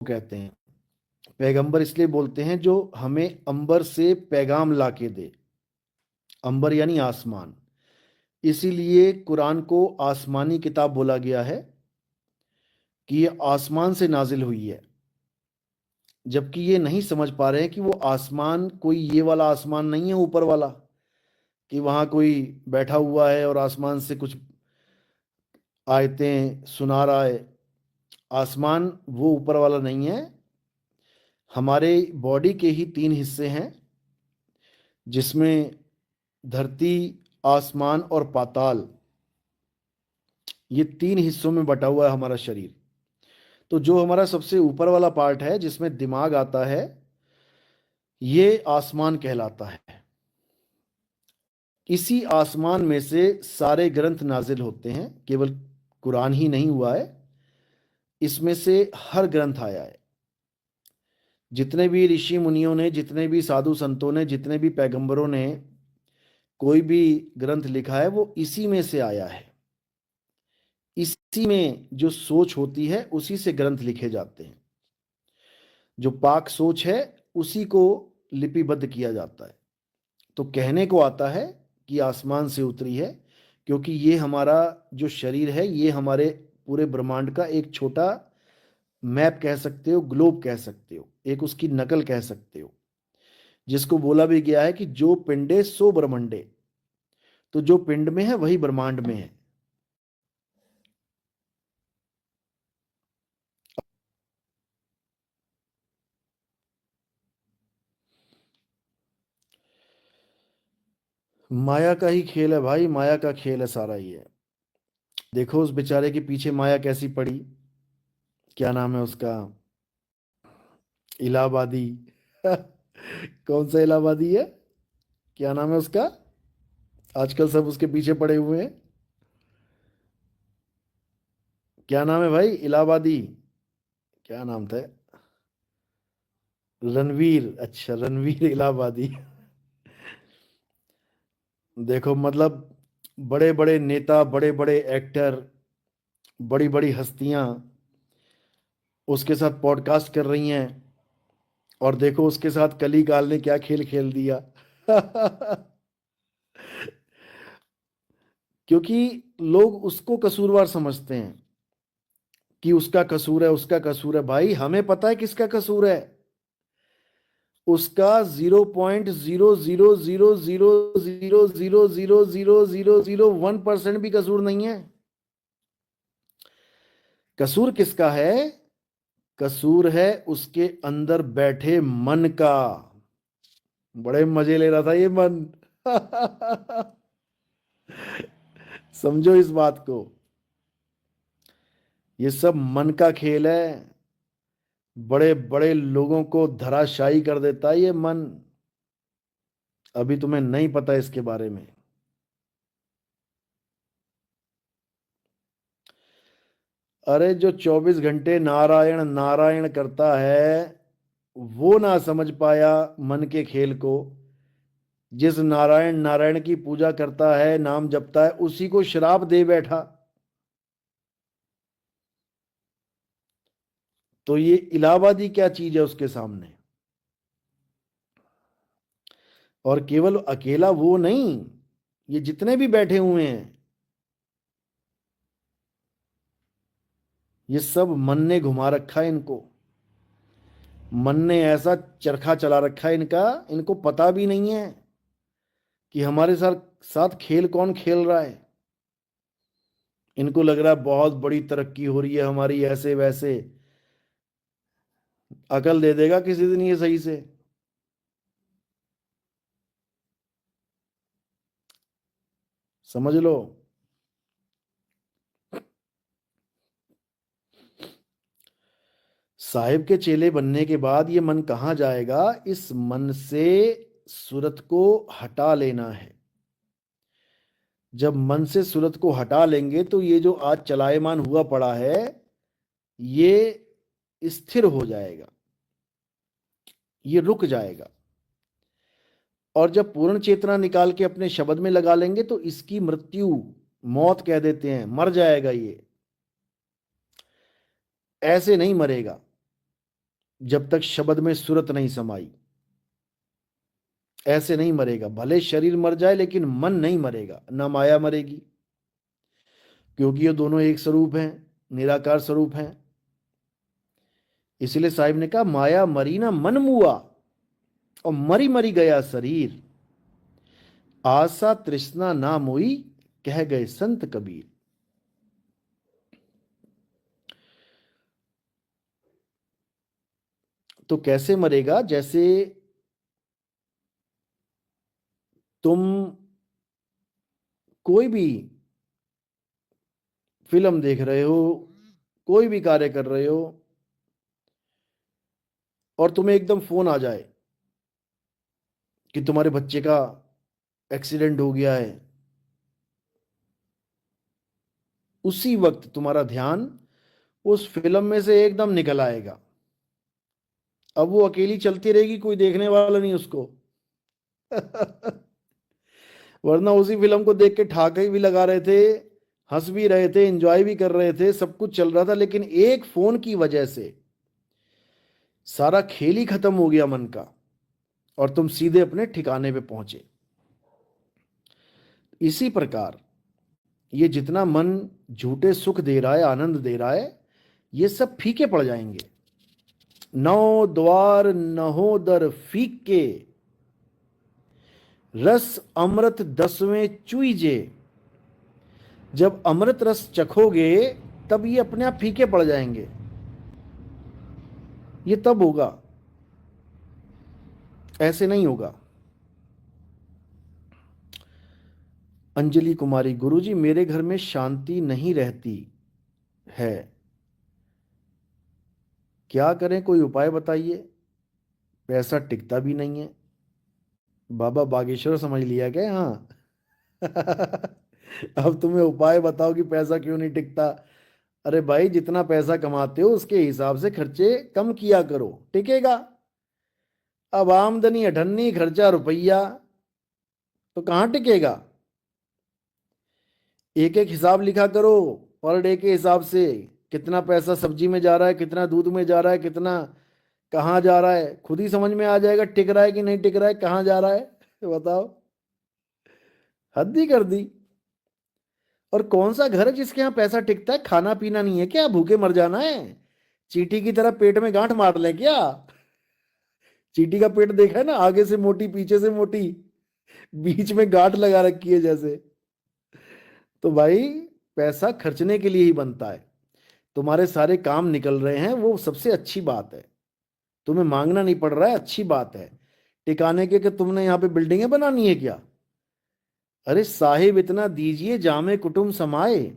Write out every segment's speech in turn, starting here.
कहते हैं। पैगंबर इसलिए बोलते हैं जो हमें अंबर से पैगाम लाके दे। अंबर यानी आसमान। इसीलिए कुरान को आसमानी किताब बोला गया है कि ये आसमान से नाजिल हुई है। जबकि ये नहीं समझ पा रहे हैं कि वो आसमान कोई ये वाला आसमान नहीं है ऊपर वाला, कि वहां कोई बैठा हुआ है और आसमान से कुछ आयतें सुना रहा है। आसमान वो ऊपर वाला नहीं है। हमारे बॉडी के ही तीन हिस्से हैं, जिसमें धरती, आसमान और पाताल, ये तीन हिस्सों में बटा हुआ है हमारा शरीर। तो जो हमारा सबसे ऊपर वाला पार्ट है जिसमें दिमाग आता है, ये आसमान कहलाता है। इसी आसमान में से सारे ग्रंथ नाजिल होते हैं, केवल कुरान ही नहीं हुआ है, इसमें से हर ग्रंथ आया है। जितने भी ऋषि मुनियों ने, जितने भी साधु संतों ने, जितने भी पैगंबरों ने कोई भी ग्रंथ लिखा है वो इसी में से आया है। इसी में जो सोच होती है उसी से ग्रंथ लिखे जाते हैं। जो पाक सोच है उसी को लिपिबद्ध किया जाता है। तो कहने को आता है कि आसमान से उतरी है, क्योंकि ये हमारा जो शरीर है ये हमारे पूरे ब्रह्मांड का एक छोटा मैप कह सकते हो, ग्लोब कह सकते हो, एक उसकी नकल कह सकते हो। जिसको बोला भी गया है कि जो पिंडे सो ब्रह्मंडे। तो जो पिंड में है वही ब्रह्मांड में है। माया का ही खेल है भाई, माया का खेल है सारा ही है। देखो उस बेचारे के पीछे माया कैसी पड़ी। क्या नाम है उसका? इलाहाबादी। कौन सा इलाहाबादी है? क्या नाम है उसका? आजकल सब उसके पीछे पड़े हुए हैं। क्या नाम है भाई? इलाहाबादी। क्या नाम था? रणवीर। अच्छा, रणवीर इलाहाबादी। देखो मतलब, बड़े बड़े नेता, बड़े बड़े एक्टर, बड़ी बड़ी हस्तियां उसके साथ पॉडकास्ट कर रही हैं। और देखो उसके साथ कली काल ने क्या खेल खेल दिया। क्योंकि लोग उसको कसूरवार समझते हैं कि उसका कसूर है, उसका कसूर है। भाई हमें पता है किसका कसूर है। उसका 0.00000000001% भी कसूर नहीं है। कसूर किसका है? कसूर है उसके अंदर बैठे मन का। बड़े मजे ले रहा था ये मन। समझो इस बात को। ये सब मन का खेल है। बड़े बड़े लोगों को धराशायी कर देता है ये मन। अभी तुम्हें नहीं पता इसके बारे में। अरे जो 24 घंटे नारायण नारायण करता है, वो ना समझ पाया मन के खेल को। जिस नारायण नारायण की पूजा करता है, नाम जपता है, उसी को श्राप दे बैठा। तो ये इलाहाबादी क्या चीज है उसके सामने। और केवल अकेला वो नहीं, ये जितने भी बैठे हुए हैं, ये सब मन ने घुमा रखा है इनको। मन ने ऐसा चरखा चला रखा है इनका, इनको पता भी नहीं है कि हमारे साथ साथ खेल कौन खेल रहा है। इनको लग रहा है बहुत बड़ी तरक्की हो रही है हमारी, ऐसे वैसे। अकल दे देगा किसी दिन ये सही से। समझ लो। साहिब के चेले बनने के बाद ये मन कहाँ जाएगा? इस मन से सूरत को हटा लेना है। जब मन से सूरत को हटा लेंगे तो ये जो आज चलायमान हुआ पड़ा है, ये स्थिर हो जाएगा, ये रुक जाएगा। और जब पूर्ण चेतना निकाल के अपने शब्द में लगा लेंगे तो इसकी मृत्यु, मौत कह देते हैं, मर जाएगा ये। ऐसे नहीं मरेगा। जब तक शब्द में सूरत नहीं समाई। ऐसे नहीं मरेगा, भले शरीर मर जाए लेकिन मन नहीं मरेगा, ना माया मरेगी, क्योंकि ये दोनों एक स्वरूप हैं, निराकार स्वरूप हैं। इसलिए साहिब ने कहा माया मरी ना मन मुआ, और मरी मरी गया शरीर, आशा तृष्णा ना मोई, कह गए संत कबीर। तो कैसे मरेगा? जैसे तुम कोई भी फिल्म देख रहे हो, कोई भी कार्य कर रहे हो, और तुम्हें एकदम फोन आ जाए कि तुम्हारे बच्चे का एक्सीडेंट हो गया है, उसी वक्त तुम्हारा ध्यान उस फिल्म में से एकदम निकल आएगा। अब वो अकेली चलती रहेगी, कोई देखने वाला नहीं उसको। वरना उसी फिल्म को देख के ठाके भी लगा रहे थे, हंस भी रहे थे, एंजॉय भी कर रहे थे, सब कुछ चल रहा था, लेकिन एक फोन की वजह से सारा खेल ही खत्म हो गया मन का, और तुम सीधे अपने ठिकाने पे पहुंचे। इसी प्रकार ये जितना मन झूठे सुख दे रहा है, आनंद दे रहा है, ये सब फीके पड़ जाएंगे। नौ द्वार नहो दर फीके, रस अमृत 10वें चुईजे। जब अमृत रस चखोगे तब ये अपने आप फीके पड़ जाएंगे। ये तब होगा, ऐसे नहीं होगा। अंजलि कुमारी, गुरुजी मेरे घर में शांति नहीं रहती है, क्या करें, कोई उपाय बताइए। पैसा टिकता भी नहीं है। बाबा बागेश्वर समझ लिया क्या? हाँ। अब तुम्हें उपाय बताओ कि पैसा क्यों नहीं टिकता। अरे भाई, जितना पैसा कमाते हो उसके हिसाब से खर्चे कम किया करो, टिकेगा। अब आमदनी अठन्नी, खर्चा रुपया, तो कहां टिकेगा। एक एक हिसाब लिखा करो, पर डे के हिसाब से, कितना पैसा सब्जी में जा रहा है, कितना दूध में जा रहा है, कितना कहाँ जा रहा है, खुद ही समझ में आ जाएगा टिक रहा है कि नहीं टिक रहा है, कहाँ जा रहा है। बताओ, हद ही कर दी। और कौन सा घर है जिसके यहाँ पैसा टिकता है? खाना पीना नहीं है क्या? भूखे मर जाना है? चींटी की तरह पेट में गांठ मार ले क्या? चींटी का पेट देखा है ना, आगे से मोटी, पीछे से मोटी, बीच में गांठ लगा रखी है जैसे। तो भाई, पैसा खर्चने के लिए ही बनता है। तुम्हारे सारे काम निकल रहे हैं, वो सबसे अच्छी बात है। तुम्हें मांगना नहीं पड़ रहा है, अच्छी बात है। टिकाने के कि तुमने यहाँ पे बिल्डिंगें बनानी है क्या? अरे साहिब, इतना दीजिए जामे कुटुंब समाए,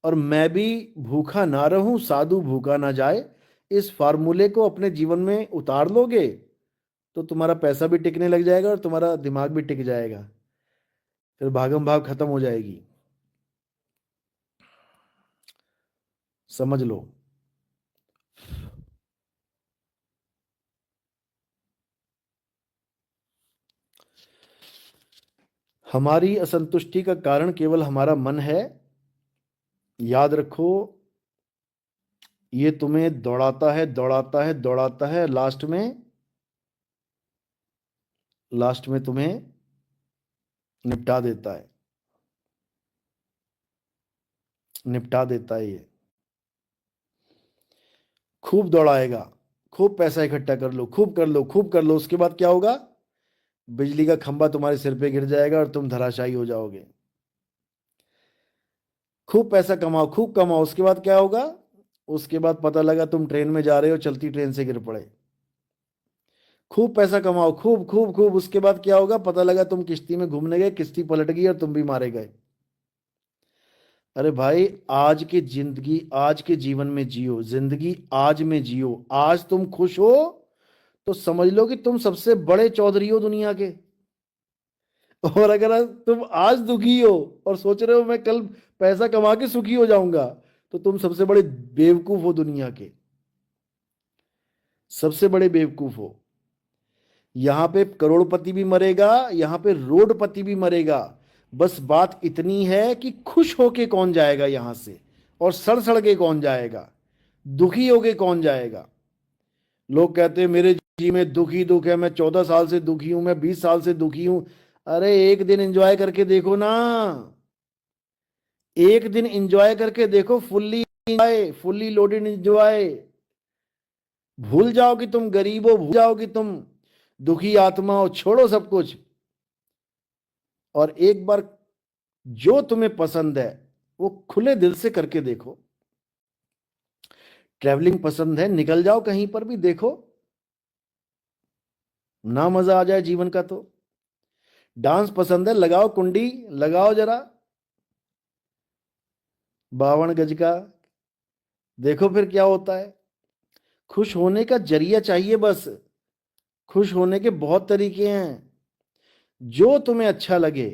और मैं भी भूखा ना रहूं, साधु भूखा ना जाए। इस फार्मूले को अपने जीवन में उतार लोगे तो तुम्हारा पैसा भी टिकने लग जाएगा और तुम्हारा दिमाग भी टिक जाएगा। फिर भागम भाग खत्म हो जाएगी। समझ लो। हमारी असंतुष्टि का कारण केवल हमारा मन है। याद रखो, ये तुम्हें दौड़ाता है, दौड़ाता है, दौड़ाता है, लास्ट में तुम्हें निपटा देता है, निपटा देता है ये। खूब दौड़ाएगा, खूब पैसा इकट्ठा कर लो, खूब कर लो, खूब कर लो, उसके बाद क्या होगा? बिजली का खंभा तुम्हारे सिर पे गिर जाएगा और तुम धराशायी हो जाओगे। खूब पैसा कमाओ, खूब कमाओ, उसके बाद क्या होगा? उसके बाद पता लगा तुम ट्रेन में जा रहे हो, चलती ट्रेन से गिर पड़े। खूब पैसा कमाओ, खूब खूब खूब, उसके बाद क्या होगा? पता लगा तुम किश्ती में घूमने गए, किश्ती पलट गई और तुम भी मारे गए। अरे भाई, आज की जिंदगी, आज के जीवन में जियो, जिंदगी आज में जियो। आज तुम खुश हो तो समझ लो कि तुम सबसे बड़े चौधरी हो दुनिया के। और अगर तुम आज दुखी हो और सोच रहे हो मैं कल पैसा कमा के सुखी हो जाऊंगा, तो तुम सबसे बड़े बेवकूफ हो दुनिया के, सबसे बड़े बेवकूफ हो। यहां पे करोड़पति भी मरेगा, यहां पे रोडपति भी मरेगा। बस बात इतनी है कि खुश होके कौन जाएगा यहां से, और सड़ सड़ के कौन जाएगा, दुखी होके कौन जाएगा। लोग कहते हैं मेरे जी में दुख ही दुख है, मैं 14 साल से दुखी हूं, मैं 20 साल से दुखी हूं। अरे एक दिन एंजॉय करके देखो ना, एक दिन एंजॉय करके देखो, fully enjoy, fully loaded enjoy. भूल जाओ कि तुम गरीब हो, भूल जाओ कि तुम दुखी आत्मा हो, छोड़ो सब कुछ। और एक बार जो तुम्हें पसंद है वो खुले दिल से करके देखो। ट्रैवलिंग पसंद है, निकल जाओ कहीं पर भी, देखो ना मजा आ जाए जीवन का तो। डांस पसंद है, लगाओ कुंडी, लगाओ जरा 52 गज का, देखो फिर क्या होता है। खुश होने का जरिया चाहिए बस। खुश होने के बहुत तरीके हैं, जो तुम्हें अच्छा लगे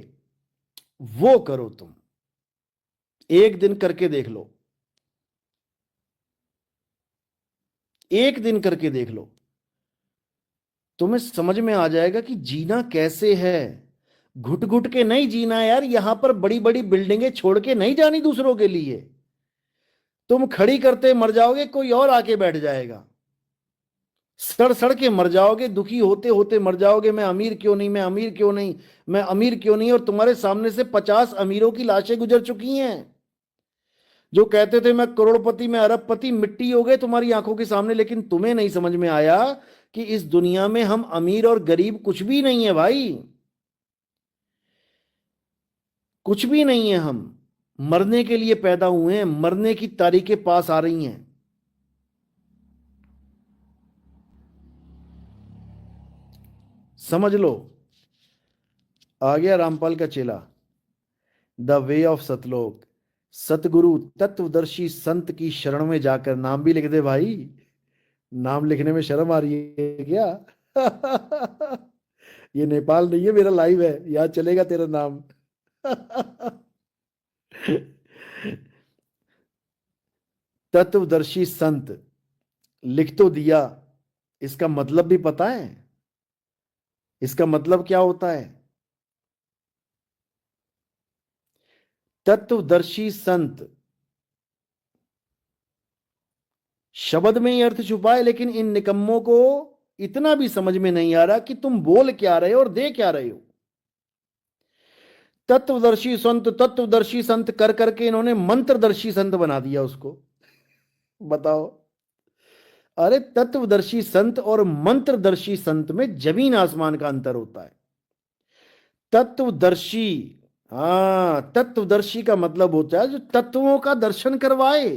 वो करो तुम। एक दिन करके देख लो, एक दिन करके देख लो, तुम्हें समझ में आ जाएगा कि जीना कैसे है। घुट घुट के नहीं जीना यार, यहां पर बड़ी बड़ी बिल्डिंगें छोड़ के नहीं जानी दूसरों के लिए। तुम खड़ी करते मर जाओगे, कोई और आके बैठ जाएगा। सड़ सड़ के मर जाओगे, दुखी होते होते मर जाओगे, मैं अमीर क्यों नहीं, मैं अमीर क्यों नहीं, मैं अमीर क्यों नहीं। और तुम्हारे सामने से 50 अमीरों की लाशें गुजर चुकी हैं, जो कहते थे मैं करोड़पति, मैं अरबपति, मिट्टी हो गए तुम्हारी आंखों के सामने। लेकिन तुम्हें नहीं समझ में आया कि इस दुनिया में हम अमीर और गरीब कुछ भी नहीं है भाई, कुछ भी नहीं है। हम मरने के लिए पैदा हुए हैं, मरने की तारीखें पास आ रही हैं। समझ लो। आ गया रामपाल का चेला, द वे ऑफ सतलोक। सतगुरु तत्वदर्शी संत की शरण में जाकर, नाम भी लिख दे भाई, नाम लिखने में शर्म आ रही है क्या? ये नेपाल नहीं है, मेरा लाइव है, यहाँ चलेगा तेरा नाम। तत्वदर्शी संत लिख तो दिया, इसका मतलब भी पता है? इसका मतलब क्या होता है? तत्वदर्शी संत शब्द में ही अर्थ छुपा है, लेकिन इन निकम्मों को इतना भी समझ में नहीं आ रहा कि तुम बोल क्या रहे हो और दे क्या रहे हो। तत्वदर्शी संत कर करके इन्होंने मंत्रदर्शी संत बना दिया उसको। बताओ। अरे तत्वदर्शी संत और मंत्रदर्शी संत में जमीन आसमान का अंतर होता है। तत्वदर्शी, हाँ, तत्वदर्शी का मतलब होता है जो तत्वों का दर्शन करवाए,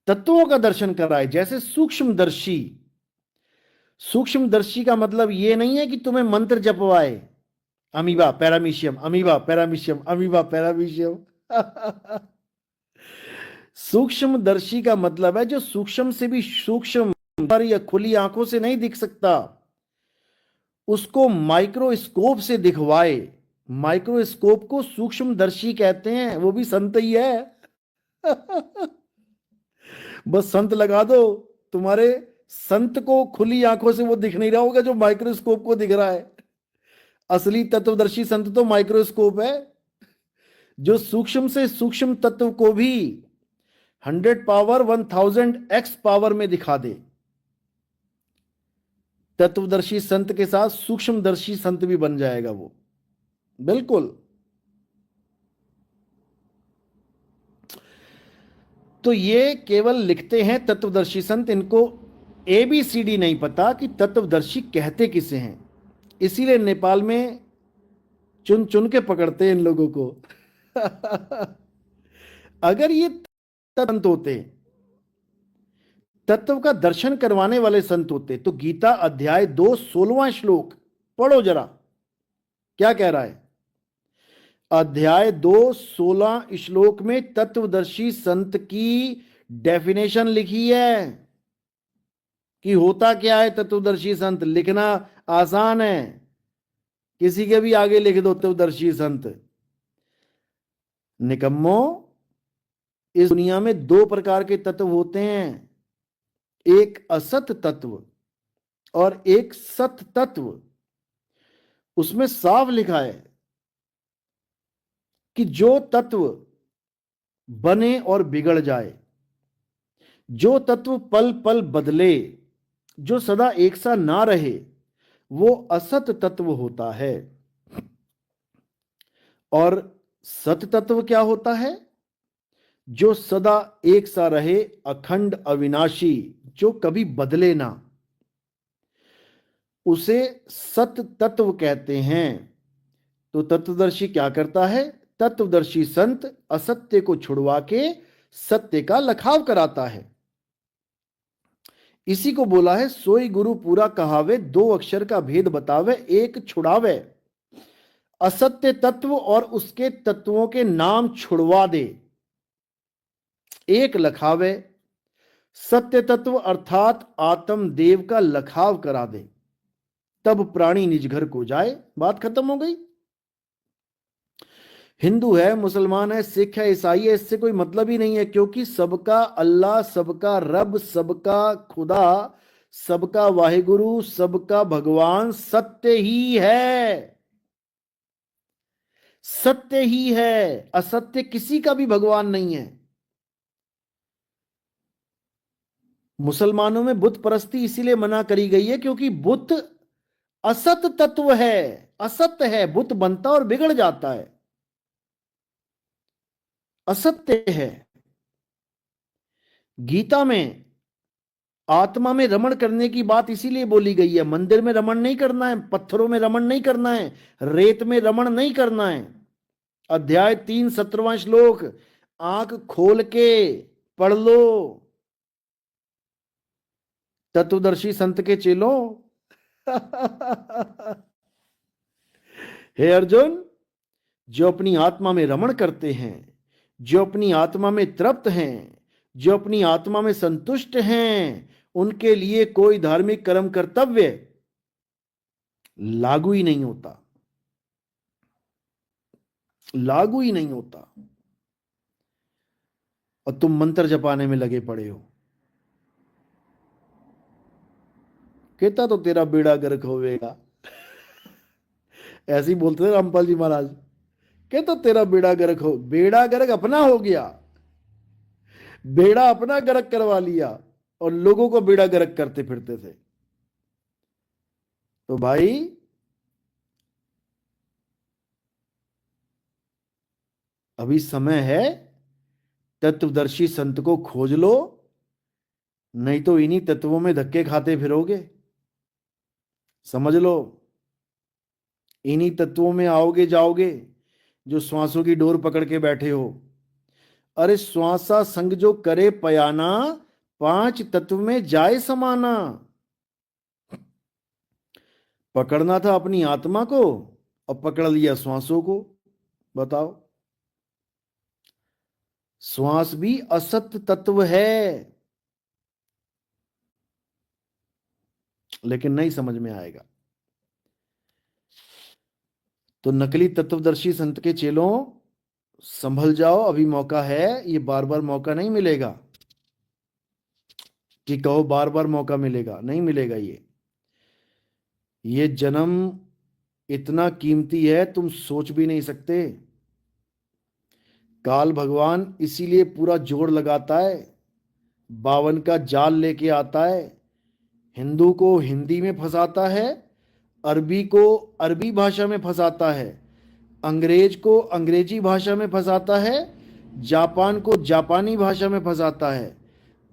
तत्वों का दर्शन कराए। जैसे सूक्ष्मदर्शी, सूक्ष्मदर्शी का मतलब ये नहीं है कि तुम्हें मंत्र जपवाए, amoeba paramecium, amoeba paramecium, amoeba paramecium. सूक्ष्मदर्शी का मतलब है जो सूक्ष्म से भी सूक्ष्म पर या खुली आंखों से नहीं दिख सकता, उसको माइक्रोस्कोप से दिखवाए। माइक्रोस्कोप को सूक्ष्मदर्शी कहते हैं, वो भी संत ही है। बस संत लगा दो, तुम्हारे संत को खुली आंखों से वो दिख नहीं रहा होगा जो माइक्रोस्कोप को दिख रहा है। असली तत्वदर्शी संत तो माइक्रोस्कोप है, जो सूक्ष्म से सूक्ष्म तत्व को भी 100 पावर 1000x पावर में दिखा दे। तत्वदर्शी संत के साथ सूक्ष्मदर्शी संत भी बन जाएगा वो, बिल्कुल। तो ये केवल लिखते हैं तत्वदर्शी संत, इनको ABCD नहीं पता कि तत्वदर्शी कहते किसे हैं, इसीलिए नेपाल में चुन चुन के पकड़ते हैं इन लोगों को। अगर ये संत होते, तत्व का दर्शन करवाने वाले संत होते, तो गीता अध्याय 2 16वां श्लोक पढ़ो जरा, क्या कह रहा है। अध्याय 2 16 श्लोक में तत्वदर्शी संत की डेफिनेशन लिखी है कि होता क्या है तत्वदर्शी संत। लिखना आसान है, किसी के भी आगे लिख दो तत्वदर्शी संत। निकम्मो, इस दुनिया में 2 प्रकार के तत्व होते हैं, एक असत तत्व और एक सत तत्व। उसमें साफ लिखा है कि जो तत्व बने और बिगड़ जाए, जो तत्व पल पल बदले, जो सदा एक सा ना रहे, वो असत तत्व होता है। और सत तत्व क्या होता है? जो सदा एक सा रहे, अखंड अविनाशी, जो कभी बदले ना, उसे सत तत्व कहते हैं। तो तत्वदर्शी क्या करता है? तत्वदर्शी संत असत्य को छुड़वा के सत्य का लखाव कराता है। इसी को बोला है, सोई गुरु पूरा कहावे, दो अक्षर का भेद बतावे, एक छुड़ावे। असत्य तत्व और उसके तत्वों के नाम छुड़वा दे, एक लखावे। सत्य तत्व अर्थात आत्म देव का लखाव करा दे, तब प्राणी निज घर को जाए। बात खत्म हो गई। हिंदू है, मुसलमान है, सिख है, ईसाई है, इससे कोई मतलब ही नहीं है, क्योंकि सबका अल्लाह, सबका रब, सबका खुदा, सबका वाहिगुरु, सबका भगवान सत्य ही है। सत्य ही है, असत्य किसी का भी भगवान नहीं है। मुसलमानों में बुत परस्ती इसीलिए मना करी गई है क्योंकि बुत असत तत्व है, असत्य है, बुत बनता और बिगड़ जाता है, असत्य है। गीता में आत्मा में रमण करने की बात इसीलिए बोली गई है। मंदिर में रमण नहीं करना है, पत्थरों में रमण नहीं करना है, रेत में रमण नहीं करना है। अध्याय 3 17वां श्लोक आंख खोल के पढ़ लो, तत्वदर्शी संत के चेलों। हे अर्जुन, जो अपनी आत्मा में रमण करते हैं, जो अपनी आत्मा में तृप्त हैं, जो अपनी आत्मा में संतुष्ट हैं, उनके लिए कोई धार्मिक कर्म कर्तव्य लागू ही नहीं होता, लागू ही नहीं होता। और तुम मंत्र जपाने में लगे पड़े हो। कहता तो तेरा बेड़ा गर्क होवेगा। ऐसे ही बोलते थे रामपाल जी महाराज। कहता तेरा बेड़ा गर्क हो, बेड़ा गर्क अपना हो गया, बेड़ा अपना गर्क करवा लिया और लोगों को बेड़ा गर्क करते फिरते थे। तो भाई अभी समय है, तत्वदर्शी संत को खोज लो, नहीं तो इन्हीं तत्वों में धक्के खाते फिरोगे। समझ लो, इन्हीं तत्वों में आओगे जाओगे जो श्वासों की डोर पकड़ के बैठे हो। अरे श्वासा संग जो करे पयाना, पांच तत्व में जाए समाना। पकड़ना था अपनी आत्मा को और पकड़ लिया श्वासों को। बताओ, श्वास भी असत तत्व है, लेकिन नहीं समझ में आएगा। तो नकली तत्वदर्शी संत के चेलों, संभल जाओ, अभी मौका है, ये बार बार मौका नहीं मिलेगा कि कहो बार बार मौका मिलेगा, नहीं मिलेगा। ये जन्म इतना कीमती है, तुम सोच भी नहीं सकते। काल भगवान इसीलिए पूरा जोर लगाता है, 52 का जाल लेके आता है। हिंदू को हिंदी में फंसाता है, अरबी को अरबी भाषा में फंसाता है, अंग्रेज को अंग्रेजी भाषा में फंसाता है, जापान को जापानी भाषा में फंसाता है,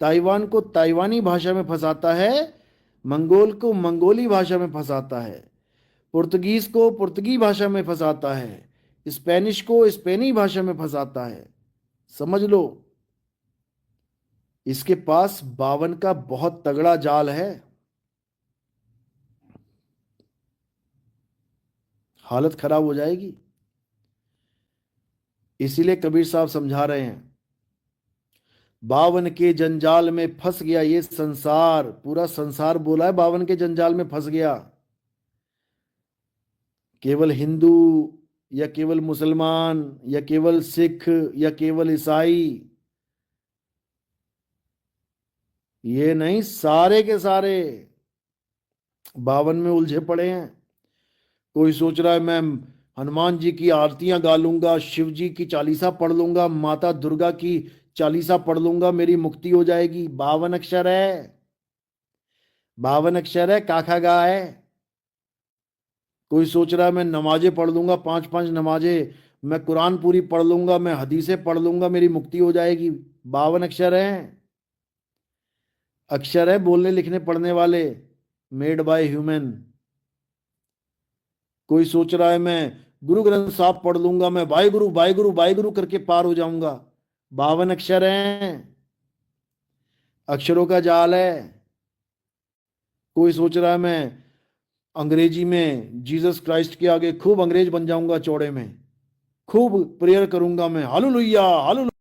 ताइवान को ताइवानी भाषा में फंसाता है, मंगोल को मंगोली भाषा में फंसाता है, पुर्तगीज को पुर्तगी भाषा में फंसाता है, स्पेनिश को स्पेनी भाषा में फंसाता है। समझ लो, इसके पास 52 का बहुत तगड़ा जाल है। हालत खराब हो जाएगी। इसीलिए कबीर साहब समझा रहे हैं, 52 के जंजाल में फंस गया ये संसार, पूरा संसार बोला है 52 के जंजाल में फंस गया। केवल हिंदू या केवल मुसलमान या केवल सिख या केवल ईसाई, ये नहीं, सारे के सारे 52 में उलझे पड़े हैं। कोई सोच रहा है मैं हनुमान जी की आरतियां गा लूंगा, शिव जी की चालीसा पढ़ लूंगा, माता दुर्गा की चालीसा पढ़ लूंगा मेरी मुक्ति हो जाएगी। 52 अक्षर है, 52 अक्षर है, काखा गा है। कोई सोच रहा है मैं नमाजें पढ़ लूंगा, 5-5 नमाजें, मैं कुरान पूरी पढ़ लूंगा, मैं हदीसें पढ़ लूंगा, मेरी मुक्ति हो जाएगी। 52 अक्षर हैं। अक्षर है बोलने लिखने पढ़ने वाले, मेड बाय ह्यूमन। कोई सोच रहा है मैं गुरु ग्रंथ साहब पढ़ लूंगा, मैं वाहिगुरु वाहिगुरु वाहिगुरु करके पार हो जाऊंगा। 52 अक्षर हैं। अक्षरों का जाल है। कोई सोच रहा है मैं अंग्रेजी में जीसस क्राइस्ट के आगे खूब अंग्रेज बन जाऊंगा, चौड़े में खूब प्रेयर करूंगा मैं, हालेलुया हालेलुया।